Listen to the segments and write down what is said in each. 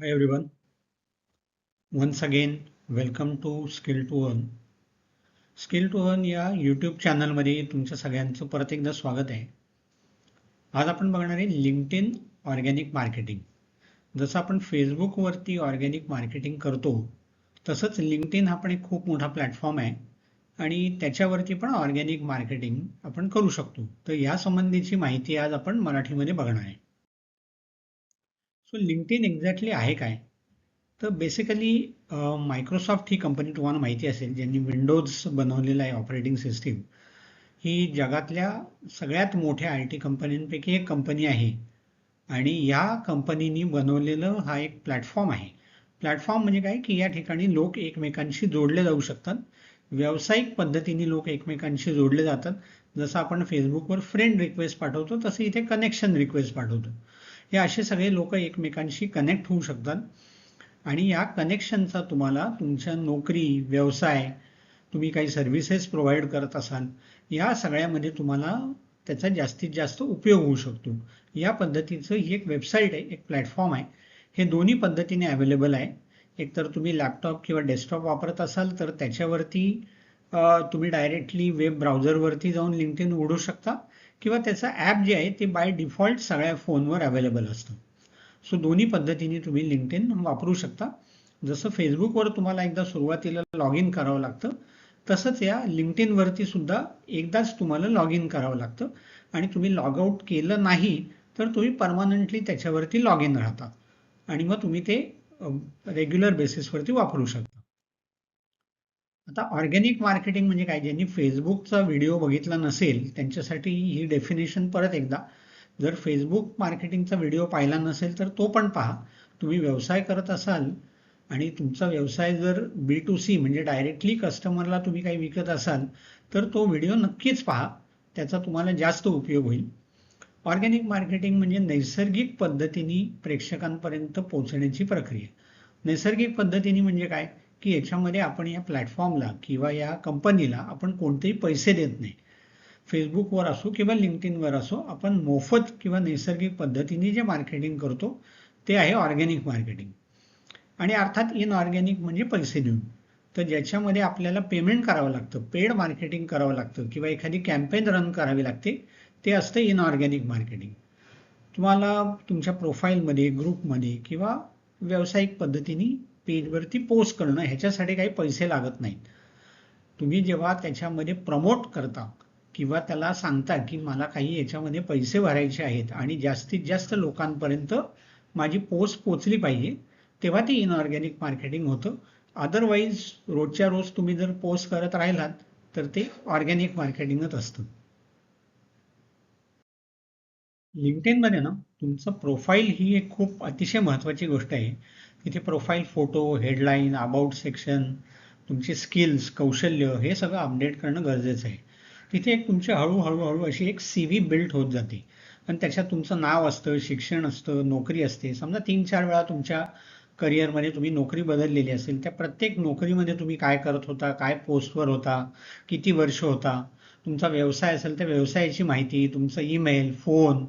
Hi everyone. Once again, welcome to Skill to Earn. Skill to Earn या YouTube चॅनलमध्ये तुमच्या सगळ्यांचं परत एकदा स्वागत आहे. आज आपण बघणार आहे लिंक्डइन ऑर्गॅनिक मार्केटिंग. जसं आपण फेसबुकवरती ऑर्गॅनिक मार्केटिंग करतो, तसंच लिंक्डइन हा पण एक खूप मोठा प्लॅटफॉर्म आहे आणि त्याच्यावरती पण ऑर्गॅनिक मार्केटिंग आपण करू शकतो. तर या संबंधीची माहिती आज आपण मराठीमध्ये बघणार आहे. सो लिंक्डइन एक्झॅक्टली आहे काय? तर बेसिकली मायक्रोसॉफ्ट ही कंपनी तुम्हाला माहिती असेल, ज्यांनी विंडोज बनवलेला आहे ऑपरेटिंग सिस्टीम. ही जगातल्या सगळ्यात मोठ्या आय टी कंपन्यांपैकी एक कंपनी आहे आणि या कंपनीनी बनवलेलं हा एक प्लॅटफॉर्म आहे. प्लॅटफॉर्म म्हणजे काय की या ठिकाणी लोक एकमेकांशी जोडले जाऊ शकतात. व्यावसायिक पद्धतीने लोक एकमेकांशी जोडले जातात. जसं आपण फेसबुकवर फ्रेंड रिक्वेस्ट पाठवतो, तसं इथे कनेक्शन रिक्वेस्ट पाठवतो. हे असे सगळे लोक एकमेकांशी कनेक्ट होऊ शकतात आणि या कनेक्शनचा तुम्हाला तुमच्या नोकरी, व्यवसाय, तुम्ही काही सर्व्हिसेस प्रोव्हाइड करत असाल, या सगळ्यामध्ये तुम्हाला त्याचा जास्तीत जास्त उपयोग होऊ शकतो. या पद्धतीचं ही एक वेबसाईट आहे, एक प्लॅटफॉर्म आहे. हे दोन्ही पद्धतीने अवेलेबल आहे. एकतर तुम्ही लॅपटॉप किंवा डेस्कटॉप वापरत असाल तर त्याच्यावरती तुम्ही डायरेक्टली वेब ब्राउझरवरती जाऊन लिंक्डइन उघडू शकता किंवा त्याचं ॲप जे आहे ते बाय डिफॉल्ट सगळ्या फोनवर अवेलेबल असतं. सो दोन्ही पद्धतीने तुम्ही लिंक्डइन वापरू शकता. जसं फेसबुकवर तुम्हाला एकदा सुरुवातीला लॉग इन करावं लागतं, तसंच या लिंक्डइनवरती सुद्धा एकदाच तुम्हाला लॉग इन करावं लागतं आणि तुम्ही लॉग आउट केलं नाही तर तुम्ही परमनंटली त्याच्यावरती लॉग इन राहता आणि मग तुम्ही ते रेग्युलर बेसिसवरती वापरू शकता. आता ऑर्गॅनिक मार्केटिंग म्हणजे काय? ज्यांनी फेसबुकचा व्हिडिओ बघितला नसेल त्यांच्यासाठी ही डेफिनेशन परत एकदा. जर फेसबुक मार्केटिंगचा व्हिडिओ पाहिला नसेल तर तो पण पहा. तुम्ही व्यवसाय करत असाल आणि तुमचा व्यवसाय जर B2C म्हणजे डायरेक्टली कस्टमरला तुम्ही काही विकत असाल तर तो व्हिडिओ नक्कीच पहा. त्याचा तुम्हाला जास्त उपयोग होईल. ऑर्गॅनिक मार्केटिंग म्हणजे नैसर्गिक पद्धतीने प्रेक्षकांपर्यंत पोहोचण्याची प्रक्रिया. नैसर्गिक पद्धतीने म्हणजे काय की याच्यामध्ये आपण या प्लॅटफॉर्मला किंवा या कंपनीला आपण कोणतेही पैसे देत नाही. फेसबुकवर असो किंवा लिंक्डइनवर असो आपण मोफत किंवा नैसर्गिक पद्धतीने जे मार्केटिंग करतो ते आहे ऑर्गॅनिक मार्केटिंग. आणि अर्थात इनऑर्गॅनिक म्हणजे पैसे देऊन. तर ज्याच्यामध्ये आपल्याला पेमेंट करावं लागतं, पेड मार्केटिंग करावं लागतं किंवा एखादी कॅम्पेन रन करावी लागते, ते असतं इनऑर्गॅनिक मार्केटिंग. तुम्हाला तुमच्या प्रोफाईलमध्ये, ग्रुपमध्ये किंवा व्यावसायिक पद्धतीने पेजवरती पोस्ट करणं ह्याच्यासाठी काही पैसे लागत नाहीत. तुम्ही जेव्हा त्याच्यामध्ये प्रमोट करता किंवा त्याला सांगता की मला काही याच्यामध्ये पैसे भरायचे आहेत आणि जास्तीत जास्त लोकांपर्यंत माझी पोस्ट पोचली पाहिजे, तेव्हा ते इनऑर्गॅनिक मार्केटिंग होतं. अदरवाईज रोजच्या रोज तुम्ही जर पोस्ट करत राहिलात तर ते ऑर्गॅनिक मार्केटिंगच असतं. लिंक्डइनमध्ये ना तुमचं प्रोफाईल ही एक खूप अतिशय महत्त्वाची गोष्ट आहे. तिथे profile photo, headline, about section, तुमचे स्किल्स, कौशल्य हे सगळं अपडेट करणं गरजेचं आहे. तिथे एक तुमची हळूहळू अशी एक CV बिल्ट होत जाते आणि त्याच्यात तुमचं नाव असतं, शिक्षण असतं, नोकरी असते. समजा 3-4 वेळा तुमच्या करिअरमध्ये तुम्ही नोकरी बदललेली असेल, त्या प्रत्येक नोकरीमध्ये तुम्ही काय करत होता, काय पोस्टवर होता, किती वर्ष होता, तुमचा व्यवसाय असेल तर व्यवसायाची माहिती, तुमचं ईमेल, फोन,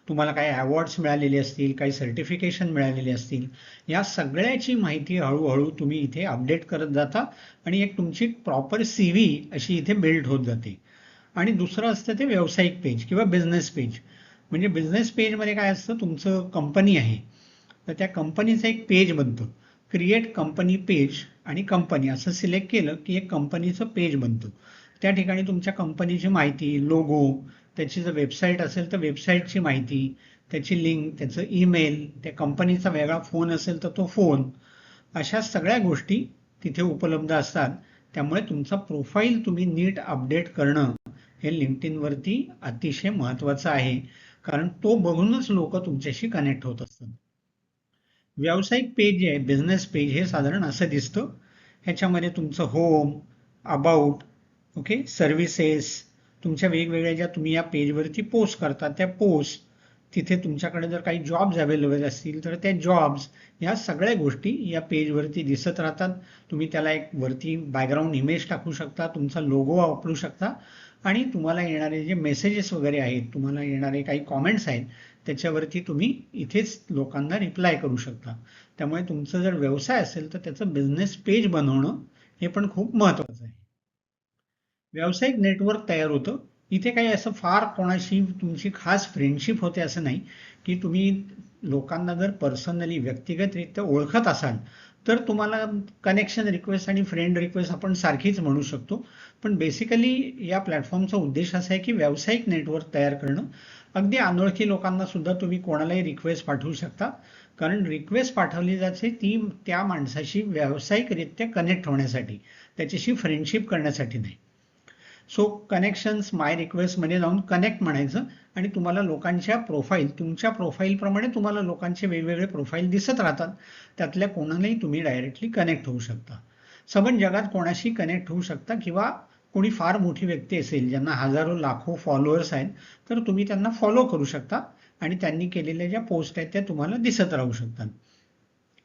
तुम्हाला काही अवॉर्ड्स मिळालेले असतील, काही सर्टिफिकेशन मिळालेले असतील, या सगळ्याची माहिती हळूहळू तुम्ही इथे अपडेट करत जाता आणि एक तुमची प्रॉपर CV अशी इथे बिल्ड होत जाते. आणि दुसरं असतं ते व्यावसायिक पेज किंवा बिझनेस पेज. म्हणजे बिझनेस पेजमध्ये काय असतं, तुमचं कंपनी आहे तर त्या कंपनीचं एक पेज बनतं. क्रिएट कंपनी पेज आणि कंपनी असं सिलेक्ट केलं की एक कंपनीचं पेज बनतं. त्या ठिकाणी तुमच्या कंपनीची माहिती, लोगो, त्याची जर वेबसाईट असेल तर वेबसाईटची माहिती, त्याची लिंक, त्याचं ईमेल, त्या कंपनीचा वेगळा फोन असेल तर तो फोन, अशा सगळ्या गोष्टी तिथे उपलब्ध असतात. त्यामुळे तुमचा प्रोफाईल तुम्ही नीट अपडेट करणं हे लिंक्डइनवरती अतिशय महत्त्वाचं आहे, कारण तो बघूनच लोक तुमच्याशी कनेक्ट होत असतात. व्यावसायिक पेज जे आहे, बिझनेस पेज, हे साधारण असं दिसतं. ह्याच्यामध्ये तुमचं होम, अबाउट, ओके, सर्व्हिसेस, तुमच्या वेगवेगळ्या ज्या तुम्ही या पेजवरती पोस्ट करता त्या पोस्ट, तिथे तुमच्याकडे जर काही जॉब्स अवेलेबल असतील तर त्या जॉब्स, या सगळ्या गोष्टी या पेजवरती दिसत राहतात. तुम्ही त्याला एक वरती बॅकग्राऊंड इमेज टाकू शकता, तुमचा लोगो वापरू शकता आणि तुम्हाला येणारे जे मेसेजेस वगैरे आहेत, तुम्हाला येणारे काही कॉमेंट्स आहेत, त्याच्यावरती तुम्ही इथेच लोकांना रिप्लाय करू शकता. त्यामुळे तुमचं जर व्यवसाय असेल तर त्याचं बिझनेस पेज बनवणं हे पण खूप महत्त्वाचं आहे. व्यावसायिक नेटवर्क तयार होतं. इथे काही असं फार कोणाशी तुमची खास फ्रेंडशिप होते असं नाही, की तुम्ही लोकांना जर पर्सनली व्यक्तिगतरित्या ओळखत असाल तर तुम्हाला कनेक्शन रिक्वेस्ट आणि फ्रेंड रिक्वेस्ट आपण सारखीच म्हणू शकतो. पण बेसिकली या प्लॅटफॉर्मचा उद्देश असा आहे की व्यावसायिक नेटवर्क तयार करणं. अगदी अनोळखी लोकांना सुद्धा तुम्ही कोणालाही रिक्वेस्ट पाठवू शकता, कारण रिक्वेस्ट पाठवली जाते ती त्या माणसाशी व्यावसायिकरित्या कनेक्ट होण्यासाठी, त्याच्याशी फ्रेंडशिप करण्यासाठी नाही. सो कनेक्शन्स माय रिक्वेस्ट मध्ये जाऊन कनेक्ट म्हणायचं आणि तुम्हाला लोकांच्या प्रोफाईल, तुमच्या प्रोफाईल प्रमाणे तुम्हाला लोकांचे वेगवेगळे प्रोफाईल दिसत राहतात. त्यातल्या कोणालाही तुम्ही डायरेक्टली कनेक्ट होऊ शकता. सबंध जगात कोणाशी कनेक्ट होऊ शकता किंवा कोणी फार मोठी व्यक्ती असेल ज्यांना हजारो लाखो फॉलोअर्स आहेत तर तुम्ही त्यांना फॉलो करू शकता आणि त्यांनी केलेल्या ज्या पोस्ट आहेत त्या तुम्हाला दिसत राहू शकतात.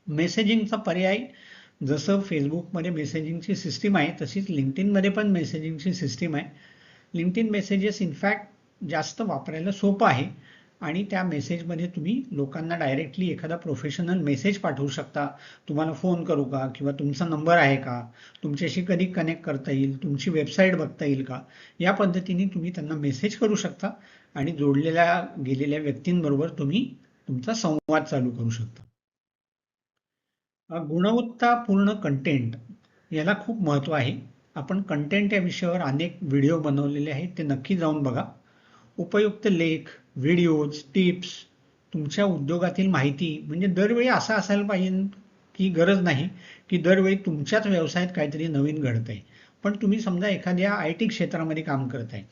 मेसेजिंगचा पर्याय, जसं फेसबुकमध्ये मेसेजिंगची सिस्टीम आहे तशीच लिंक्डइनमध्ये पण मेसेजिंगची सिस्टीम आहे. लिंक्डइन मेसेजेस इनफॅक्ट जास्त वापरायला सोपं आहे आणि त्या मेसेजमध्ये तुम्ही लोकांना डायरेक्टली एखादा प्रोफेशनल मेसेज पाठवू शकता. तुम्हाला फोन करू का, किंवा तुमचा नंबर आहे का, तुमच्याशी कधी कनेक्ट करता येईल, तुमची वेबसाईट बघता येईल का, या पद्धतीने तुम्ही त्यांना मेसेज करू शकता आणि जोडलेल्या गेलेल्या व्यक्तींबरोबर तुम्ही तुमचा संवाद चालू करू शकता. गुणवत्तापूर्ण कंटेंट याला खूप महत्त्व आहे. आपण कंटेंट या विषयावर अनेक व्हिडिओ बनवलेले आहेत, ते नक्की जाऊन बघा. उपयुक्त लेख, व्हिडिओज, टिप्स, तुमच्या उद्योगातील माहिती, म्हणजे दरवेळी असं असायला पाहिजे की गरज नाही की दरवेळी तुमच्याच व्यवसायात काहीतरी नवीन घडतंय. पण तुम्ही समजा एखाद्या IT क्षेत्रामध्ये काम करताय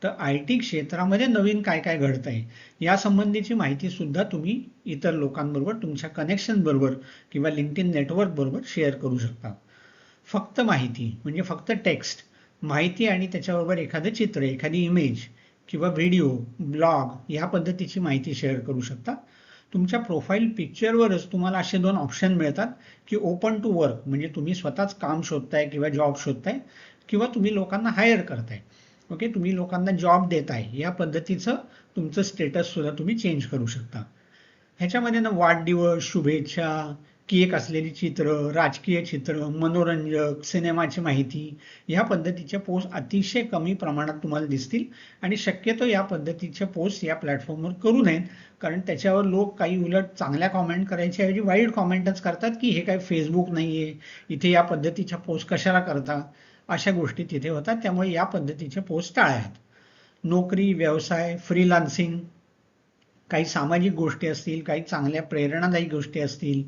तर IT क्षेत्रामध्ये नवीन काय काय घडतंय या संबंधीची माहिती सुद्धा तुम्ही इतर लोकांबरोबर, तुमच्या कनेक्शन बरोबर किंवा लिंक्डइन नेटवर्क बरोबर शेअर करू शकता. फक्त माहिती म्हणजे फक्त टेक्स्ट, माहिती आणि त्याच्याबरोबर एखादं चित्र, एखादी इमेज किंवा व्हिडिओ, ब्लॉग या पद्धतीची माहिती शेअर करू शकता. तुमच्या प्रोफाईल पिक्चरवरच तुम्हाला असे दोन ऑप्शन मिळतात की ओपन टू वर्क, म्हणजे तुम्ही स्वतःच काम शोधताय किंवा जॉब शोधताय, किंवा तुम्ही लोकांना हायर करताय. ओके, तुम्ही लोकांना जॉब देताय या पद्धतीचं तुमचं स्टेटस सुद्धा तुम्ही चेंज करू शकता. ह्याच्यामध्ये ना वाढदिवस, शुभेच्छा, केक असलेली चित्र, राजकीय चित्र, मनोरंजक, सिनेमाची माहिती या पद्धतीच्या पोस्ट अतिशय कमी प्रमाणात तुम्हाला दिसतील आणि शक्यतो या पद्धतीच्या पोस्ट या प्लॅटफॉर्मवर करू नयेत, कारण त्याच्यावर लोक काही उलट चांगल्या कॉमेंट करायच्या ऐवजी वाईट कॉमेंटच करतात की हे काय फेसबुक नाहीये, इथे या पद्धतीच्या पोस्ट कशाला करता, अशा गोष्टी तिथे होतात. त्यामुळे या पद्धतीच्या पोस्ट टाळाव्यात. नोकरी, व्यवसाय, फ्रीलान्सिंग, काही सामाजिक गोष्टी असतील, काही चांगल्या प्रेरणादायी गोष्टी असतील,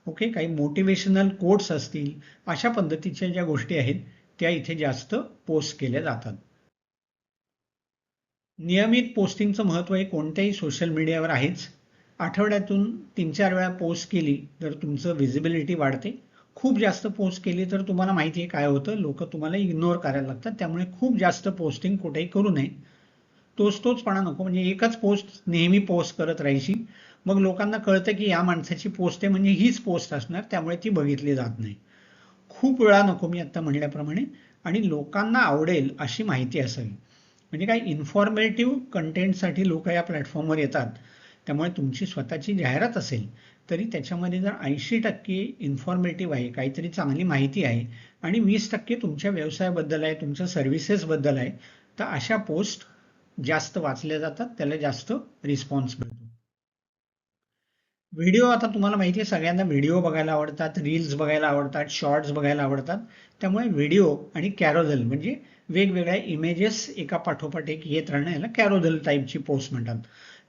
ओके, काही मोटिवेशनल कोट्स असतील, अशा पद्धतीच्या ज्या गोष्टी आहेत त्या इथे जास्त पोस्ट केल्या जातात. नियमित पोस्टिंगचं महत्त्व हे कोणत्याही सोशल मीडियावर आहेच. आठवड्यातून 3-4 वेळा पोस्ट केली तर तुमचं विजिबिलिटी वाढते. खूप जास्त पोस्ट केली तर तुम्हाला माहिती आहे काय होतं, लोक तुम्हाला इग्नोर करायला लागतात. त्यामुळे खूप जास्त पोस्टिंग कुठेही करू नये. तोचपणा नको, म्हणजे एकच पोस्ट नेहमी पोस्ट करत राहायची. मग लोकांना कळतं की या माणसाची पोस्ट आहे म्हणजे हीच पोस्ट असणार, त्यामुळे ती बघितली जात नाही. खूप वेळा नको, मी आता म्हणल्याप्रमाणे, आणि लोकांना आवडेल अशी माहिती असावी. म्हणजे काही इन्फॉर्मेटिव्ह कंटेंटसाठी लोक या प्लॅटफॉर्मवर येतात. त्यामुळे तुमची स्वतःची जाहिरात असेल तरी त्याच्यामध्ये जर 80% इन्फॉर्मेटिव्ह आहे, काहीतरी चांगली माहिती आहे, आणि 20% तुमच्या व्यवसायाबद्दल आहे, तुमच्या सर्व्हिसेसबद्दल आहे, तर अशा पोस्ट जास्त वाचल्या जातात, त्याला जास्त रिस्पॉन्स मिळतो. व्हिडिओ, आता तुम्हाला माहिती आहे सगळ्यांना व्हिडिओ बघायला आवडतात, रील्स बघायला आवडतात, शॉर्ट्स बघायला आवडतात. त्यामुळे व्हिडिओ आणि कॅरोजल म्हणजे वेगवेगळ्या इमेजेस एका पाठोपाठ एक येत राहणं, याला कॅरोजल टाईपची पोस्ट म्हणतात.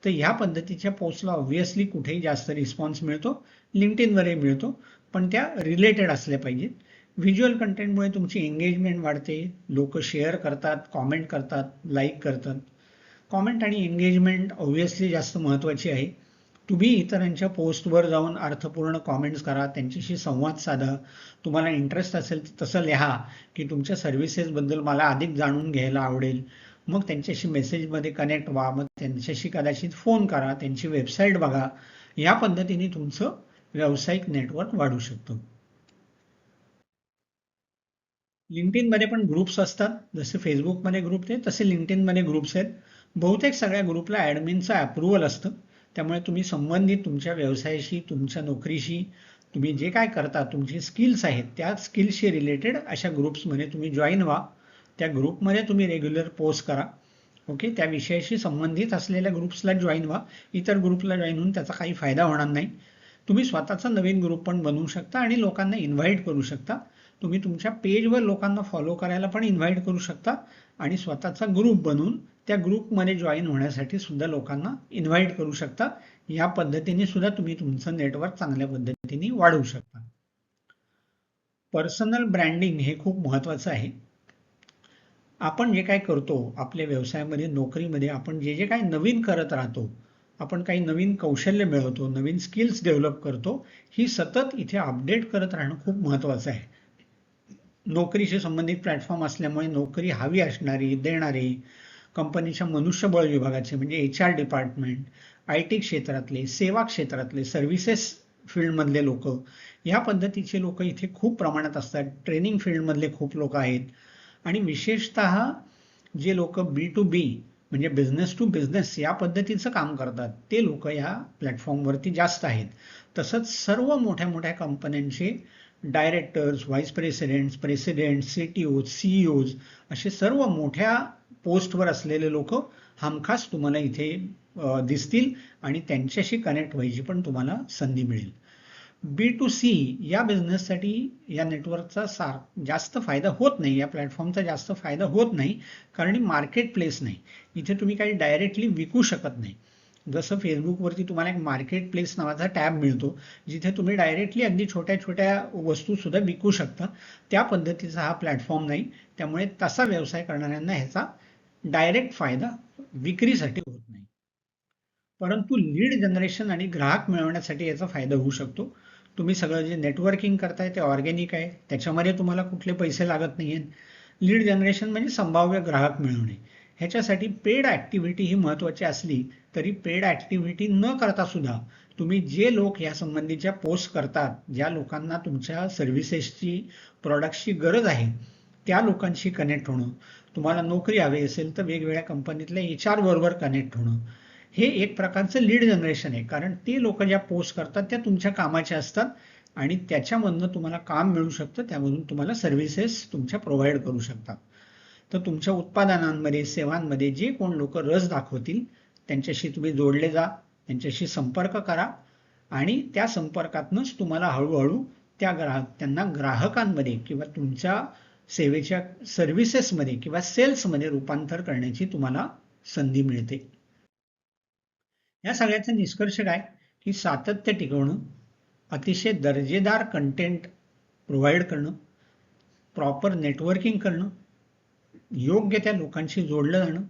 तर ह्या पद्धतीच्या पोस्टला ऑब्व्हियसली कुठेही जास्त रिस्पॉन्स मिळतो, लिंक्डइनवरही मिळतो, पण त्या रिलेटेड असल्या पाहिजेत. व्हिज्युअल कंटेंटमुळे तुमची एंगेजमेंट वाढते, लोक शेअर करतात, कॉमेंट करतात, लाईक करतात. कॉमेंट आणि एंगेजमेंट ऑब्व्हियसली जास्त महत्त्वाची आहे. तुम्ही इतरांच्या पोस्टवर जाऊन अर्थपूर्ण कॉमेंट्स करा, त्यांच्याशी संवाद साधा. तुम्हाला इंटरेस्ट असेल तर तसं लिहा की तुमच्या सर्व्हिसेसबद्दल मला अधिक जाणून घ्यायला आवडेल. मग त्यांच्याशी मेसेजमध्ये कनेक्ट व्हा, मग त्यांच्याशी कदाचित फोन करा, त्यांची वेबसाईट बघा. या पद्धतीने तुमचं व्यावसायिक नेटवर्क वाढू शकतं. लिंक्डइनमध्ये पण ग्रुप्स असतात, जसे फेसबुकमध्ये ग्रुप आहेत तसे लिंक्डइनमध्ये ग्रुप्स आहेत. बहुतेक सगळ्या ग्रुपला ॲडमिनचं अप्रुव्हल असतं, त्यामुळे तुम्ही संबंधित तुमच्या व्यवसायाशी, तुमच्या नोकरीशी, तुम्ही जे काय करता, तुमची स्किल्स आहेत त्या स्किल्सशी रिलेटेड अशा ग्रुप्समध्ये तुम्ही जॉईन व्हा. त्या ग्रुपमध्ये तुम्ही रेग्युलर पोस्ट करा. ओके, त्या विषयाशी संबंधित असलेल्या ग्रुप्सला जॉईन व्हा. इतर ग्रुपला जॉईन होऊन त्याचा काही फायदा होणार नाही. तुम्ही स्वतःचा नवीन ग्रुप पण बनवू शकता आणि लोकांना इन्व्हाइट करू शकता. तुम्ही तुमच्या पेजवर लोकांना फॉलो करायला पण इन्व्हाइट करू शकता आणि स्वतःचा ग्रुप बनवून त्या ग्रुपमध्ये जॉईन होण्यासाठी सुद्धा लोकांना इन्व्हाइट करू शकता. या पद्धतीने सुद्धा तुम्ही तुमचं नेटवर्क चांगल्या पद्धतीने वाढवू शकता. पर्सनल ब्रँडिंग हे खूप महत्त्वाचं आहे. आपण जे काय करतो आपल्या व्यवसायामध्ये, नोकरीमध्ये, आपण जे जे काही नवीन करत राहतो, आपण काही नवीन कौशल्य मिळवतो, नवीन स्किल्स डेव्हलप करतो, ही सतत इथे अपडेट करत राहणं खूप महत्त्वाचं आहे. नोकरीशी संबंधित प्लॅटफॉर्म असल्यामुळे नोकरी हवी असणारी, देणारी, कंपनीच्या मनुष्यबळ विभागाचे म्हणजे HR डिपार्टमेंट, IT क्षेत्रातले, सेवा क्षेत्रातले, सर्व्हिसेस फील्डमधले लोक, या पद्धतीचे लोक इथे खूप प्रमाणात असतात. ट्रेनिंग फील्डमधले खूप लोक आहेत आणि विशेषतः जे लोक B2B म्हणजे बिझनेस टू बिझनेस या पद्धतीचं काम करतात ते लोक या प्लॅटफॉर्मवरती जास्त आहेत. तसंच सर्व मोठ्या मोठ्या कंपन्यांचे directors, vice presidents, presidents, CTOs, CEOs असे सर्व मोठ्या पोस्टवर असलेले लोक हमखास तुम्हाला इथे दिसतील आणि त्यांच्याशी कनेक्ट व्हायची पण तुम्हाला संधी मिळेल. B2C या बिझनेससाठी या नेटवर्कचा जास्त फायदा होत नाही, या प्लॅटफॉर्मचा जास्त फायदा होत नाही, कारण मार्केट प्लेस नाही. इथे तुम्ही काही डायरेक्टली विकू शकत नाही. जसं फेसबुकवरती तुम्हाला एक मार्केट प्लेस नावाचा टॅब मिळतो, जिथे तुम्ही डायरेक्टली अगदी छोट्या छोट्या वस्तू सुद्धा विकू शकता. त्या पद्धतीचा हा प्लॅटफॉर्म नाही. त्यामुळे तसा व्यवसाय करणाऱ्यांना ह्याचा डायरेक्ट फायदा विक्रीसाठी होत नाही. परंतु लीड जनरेशन आणि ग्राहक मिळवण्यासाठी याचा फायदा होऊ शकतो. तुम्ही सगळं जे नेटवर्किंग करताय ते ऑर्गॅनिक आहे, त्याच्यामध्ये तुम्हाला कुठले पैसे लागत नाहीयेत. लीड जनरेशन म्हणजे संभाव्य ग्राहक मिळवणे. ह्याच्यासाठी पेड ऍक्टिव्हिटी ही महत्त्वाची असली तरी पेड ऍक्टिव्हिटी न करता सुद्धा तुम्ही जे लोक या संबंधीच्या पोस्ट करतात, ज्या लोकांना तुमच्या सर्व्हिसेसची, प्रॉडक्ट्सची गरज आहे, त्या लोकांशी कनेक्ट होणं, तुम्हाला नोकरी हवी असेल तर वेगवेगळ्या कंपनीतल्या HR बरोबर कनेक्ट होणं, हे एक प्रकारचं लीड जनरेशन आहे. कारण ते लोक ज्या पोस्ट करतात त्या तुमच्या कामाच्या असतात आणि त्याच्यामधनं तुम्हाला काम मिळू शकतं, त्यामधून तुम्हाला सर्व्हिसेस तुमच्या प्रोव्हाइड करू शकतात. तर तुमच्या उत्पादनांमध्ये, सेवांमध्ये जे कोण लोक रस दाखवतील त्यांच्याशी तुम्ही जोडले जा, त्यांच्याशी संपर्क करा आणि त्या संपर्कातूनच तुम्हाला हळूहळू त्यांना ग्राहकांमध्ये किंवा तुमच्या सेवेच्या सर्व्हिसेसमध्ये किंवा सेल्समध्ये रूपांतर करण्याची तुम्हाला संधी मिळते. या सगळ्याचा निष्कर्ष काय की सातत्य टिकवणं, अतिशय दर्जेदार कंटेंट प्रोव्हाइड करणं, प्रॉपर नेटवर्किंग करणं, योग्य त्या लोकांशी जोडलं जाणं.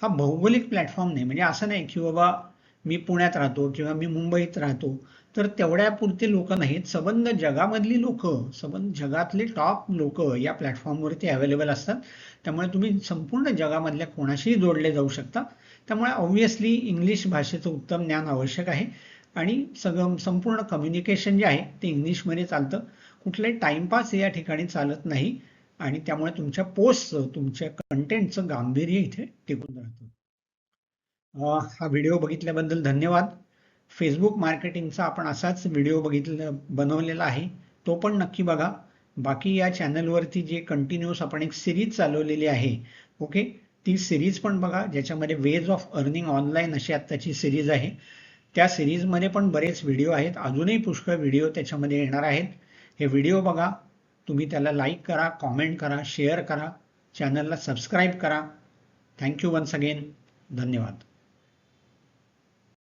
हा भौगोलिक प्लॅटफॉर्म नाही, म्हणजे असं नाही की बाबा मी पुण्यात राहतो किंवा मी मुंबईत राहतो तर तेवढ्यापुरते लोक नाहीत. सबंध जगामधली लोक, सबंध जगातले टॉप लोक या प्लॅटफॉर्मवरती अवेलेबल असतात. त्यामुळे तुम्ही संपूर्ण जगामधल्या कोणाशीही जोडले जाऊ शकता. त्यामुळे ऑब्व्हियसली इंग्लिश भाषेचं उत्तम ज्ञान आवश्यक आहे आणि संपूर्ण कम्युनिकेशन जे आहे ते इंग्लिशमध्ये चालतं. कुठलाही टाइमपास या ठिकाणी चालत नाही आणि त्यामुळे तुमच्या पोस्टचं, तुमच्या कंटेंटचं गांभीर्य इथे टिकून राहतं. हा व्हिडिओ बघितल्याबद्दल धन्यवाद. फेसबुक मार्केटिंगचा आपण असाच व्हिडिओ बनवलेला आहे, तो पण नक्की बघा. बाकी या चॅनलवरती जे कंटिन्यूअस आपण एक सिरीज चालवलेली आहे, ओके, ती सिरीज पण बघा, ज्याच्यामध्ये वेज ऑफ अर्निंग ऑनलाईन अशी आत्ताची सिरीज आहे. त्या सिरीजमध्ये पण बरेच व्हिडिओ आहेत, अजूनही पुष्कळ व्हिडिओ त्याच्यामध्ये येणार आहेत. हे व्हिडिओ बघा, तुम्ही त्याला लाईक करा, कॉमेंट करा, शेअर करा, चॅनलला सबस्क्राईब करा. Thank you once again. धन्यवाद.